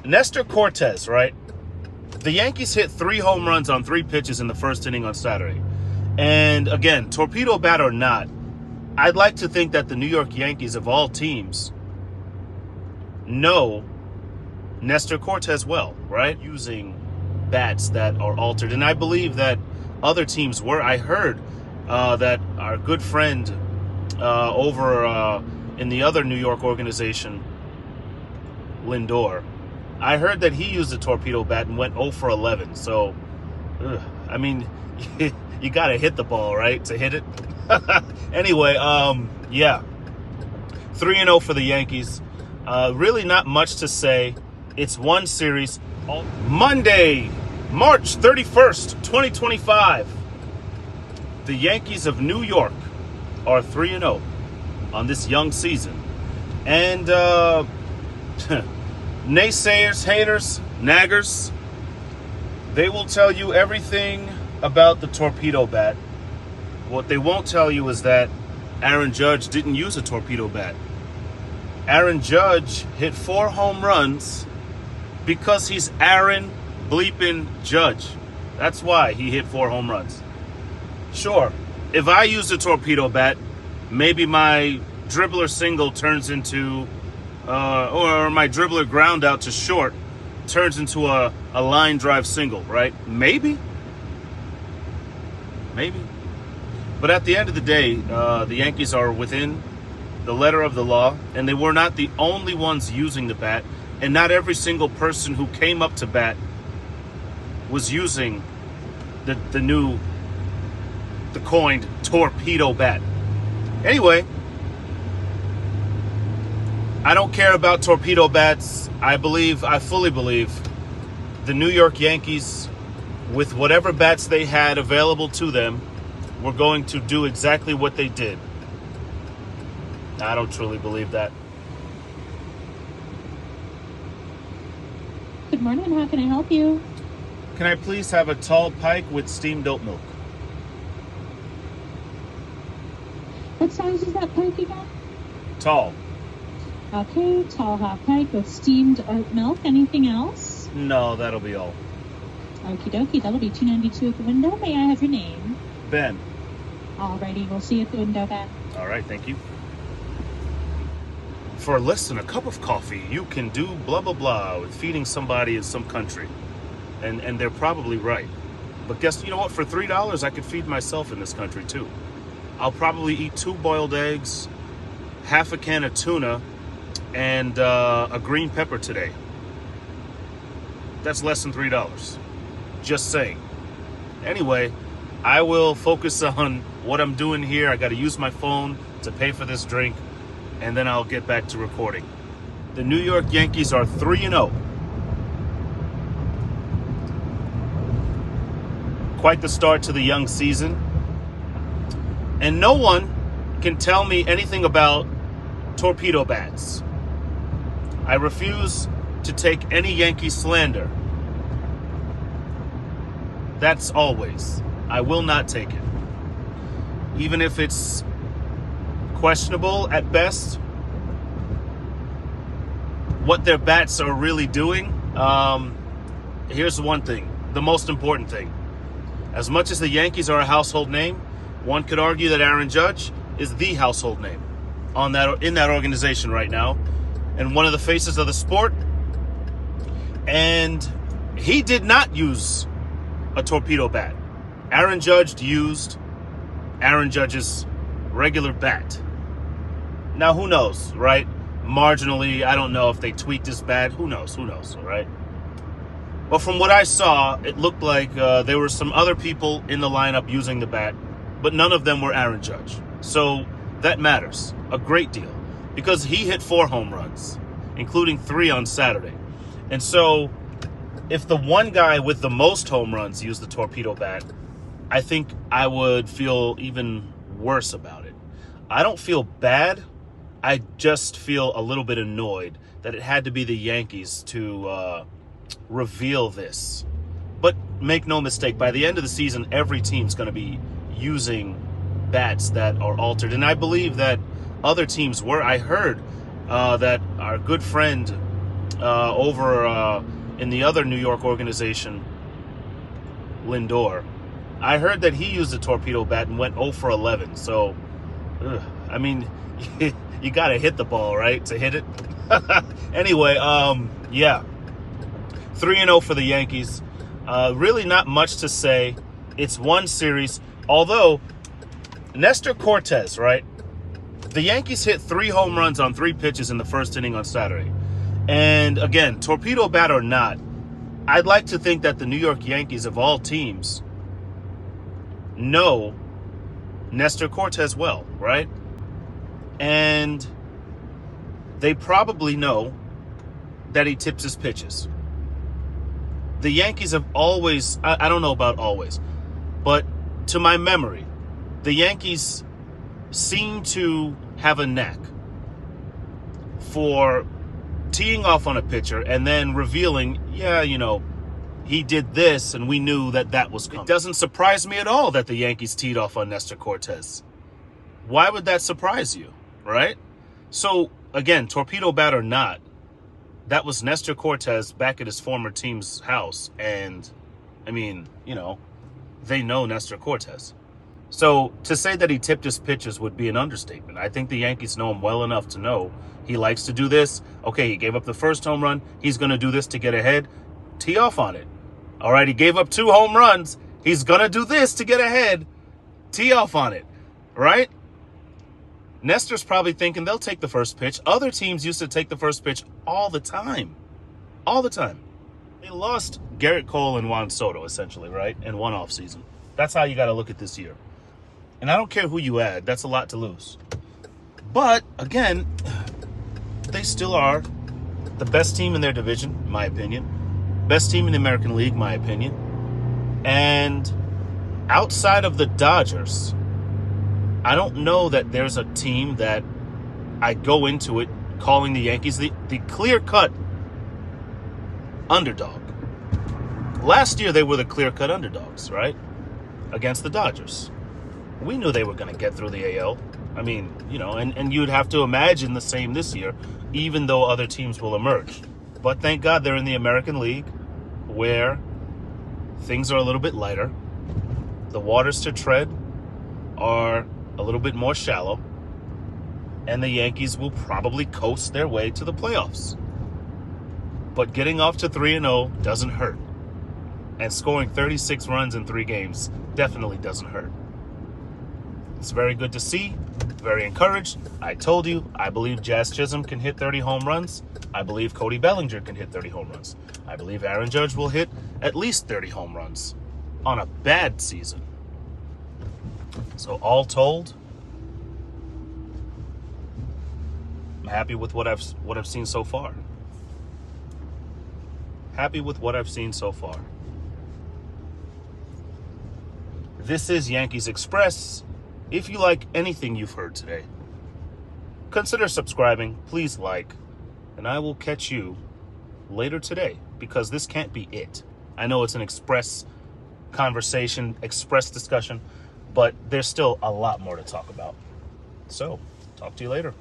Nestor Cortez, right? The Yankees hit 3 home runs on 3 pitches in the first inning on Saturday. And again, torpedo bat or not, I'd like to think that the New York Yankees, of all teams, know Nestor Cortez well, right? Using bats that are altered. And I believe that other teams were. I heard that our good friend over in the other New York organization, Lindor, I heard that he used a torpedo bat and went 0 for 11. So, I mean, you got to hit the ball, right, to hit it. Anyway, yeah, 3-0 for the Yankees. Really not much to say. It's one series. Monday, March 31st, 2025. The Yankees of New York are 3-0 on this young season. And naysayers, haters, naggers, they will tell you everything about the torpedo bat. What they won't tell you is that Aaron Judge didn't use a torpedo bat. Aaron Judge hit 4 home runs because he's Aaron bleeping Judge. That's why he hit 4 home runs. Sure, if I used a torpedo bat, maybe my dribbler single turns into, or my dribbler ground out to short turns into a line drive single, right? Maybe. But at the end of the day, the Yankees are within the letter of the law, and they were not the only ones using the bat, and not every single person who came up to bat was using the coined torpedo bat. Anyway, I don't care about torpedo bats. I fully believe the New York Yankees, with whatever bats they had available to them, were going to do exactly what they did. I don't truly believe that. Good morning, how can I help you? Can I please have a tall pike with steamed oat milk? What size is that pike again? Tall. Okay, tall hot pike with steamed oat milk. Anything else? No, that'll be all. Okie dokie, that'll be $2.92 at the window. May I have your name? Ben. Alrighty, we'll see you at the window, Ben. All right, thank you. For less than a cup of coffee, you can do blah, blah, blah with feeding somebody in some country. And they're probably right. But you know what? For $3, I could feed myself in this country, too. I'll probably eat 2 boiled eggs, half a can of tuna, and a green pepper today. That's less than $3. Just saying. Anyway, I will focus on what I'm doing here. I got to use my phone to pay for this drink, and then I'll get back to recording. The New York Yankees are 3-0. Quite the start to the young season. And no one can tell me anything about torpedo bats. I refuse to take any Yankee slander. That's always. I will not take it. Even if it's questionable at best what their bats are really doing. Here's one thing, the most important thing. As much as the Yankees are a household name, one could argue that Aaron Judge is the household name in that organization right now, and one of the faces of the sport. And he did not use a torpedo bat. Aaron Judge used Aaron Judge's regular bat. Now, who knows, right? Marginally, I don't know if they tweaked his bat. Who knows, right? But from what I saw, it looked like there were some other people in the lineup using the bat, but none of them were Aaron Judge. So that matters a great deal because he hit 4 home runs, including 3 on Saturday. And so if the one guy with the most home runs used the torpedo bat, I think I would feel even worse about it. I don't feel bad. I just feel a little bit annoyed that it had to be the Yankees to reveal this. But make no mistake, by the end of the season, every team's going to be using bats that are altered. And I believe that other teams were. I heard that our good friend over in the other New York organization, Lindor. I heard that he used a torpedo bat and went 0 for 11. So, I mean, you got to hit the ball, right, to hit it. Anyway, yeah. 3-0 for the Yankees. Really not much to say. It's one series. Although, Nestor Cortes, right? The Yankees hit 3 home runs on 3 pitches in the first inning on Saturday. And again, torpedo bat or not, I'd like to think that the New York Yankees, of all teams, know Nestor Cortes well, right? And they probably know that he tips his pitches. The Yankees have always, I don't know about always, but to my memory, the Yankees seem to have a knack for teeing off on a pitcher and then revealing, yeah, you know, he did this and we knew that that was coming. It doesn't surprise me at all that the Yankees teed off on Nestor Cortes. Why would that surprise you, right? So, again, torpedo bat or not, that was Nestor Cortes back at his former team's house. And, I mean, you know, they know Nestor Cortes. So to say that he tipped his pitches would be an understatement. I think the Yankees know him well enough to know he likes to do this. Okay, he gave up the first home run. He's going to do this to get ahead. Tee off on it. All right, he gave up 2 home runs. He's going to do this to get ahead. Tee off on it, right? Nestor's probably thinking they'll take the first pitch. Other teams used to take the first pitch all the time. All the time. They lost Garrett Cole and Juan Soto, essentially, right? In one offseason. That's how you got to look at this year. And I don't care who you add. That's a lot to lose. But, again, they still are the best team in their division, in my opinion. Best team in the American League, my opinion. And outside of the Dodgers, I don't know that there's a team that I go into it calling the Yankees the clear-cut underdog. Last year, they were the clear-cut underdogs, right? Against the Dodgers. We knew they were going to get through the AL. I mean, you know, and you'd have to imagine the same this year, even though other teams will emerge. But thank God they're in the American League, where things are a little bit lighter. The waters to tread are a little bit more shallow, and the Yankees will probably coast their way to the playoffs. But getting off to 3-0 doesn't hurt. And scoring 36 runs in 3 games definitely doesn't hurt. It's very good to see. Very encouraged. I told you, I believe Jazz Chisholm can hit 30 home runs. I believe Cody Bellinger can hit 30 home runs. I believe Aaron Judge will hit at least 30 home runs on a bad season. So all told, I'm happy with what I've seen so far. Happy with what I've seen so far. This is Yankees Express. If you like anything you've heard today, consider subscribing. Please like. And I will catch you later today, because this can't be it. I know it's an express conversation, express discussion, but there's still a lot more to talk about. So, talk to you later.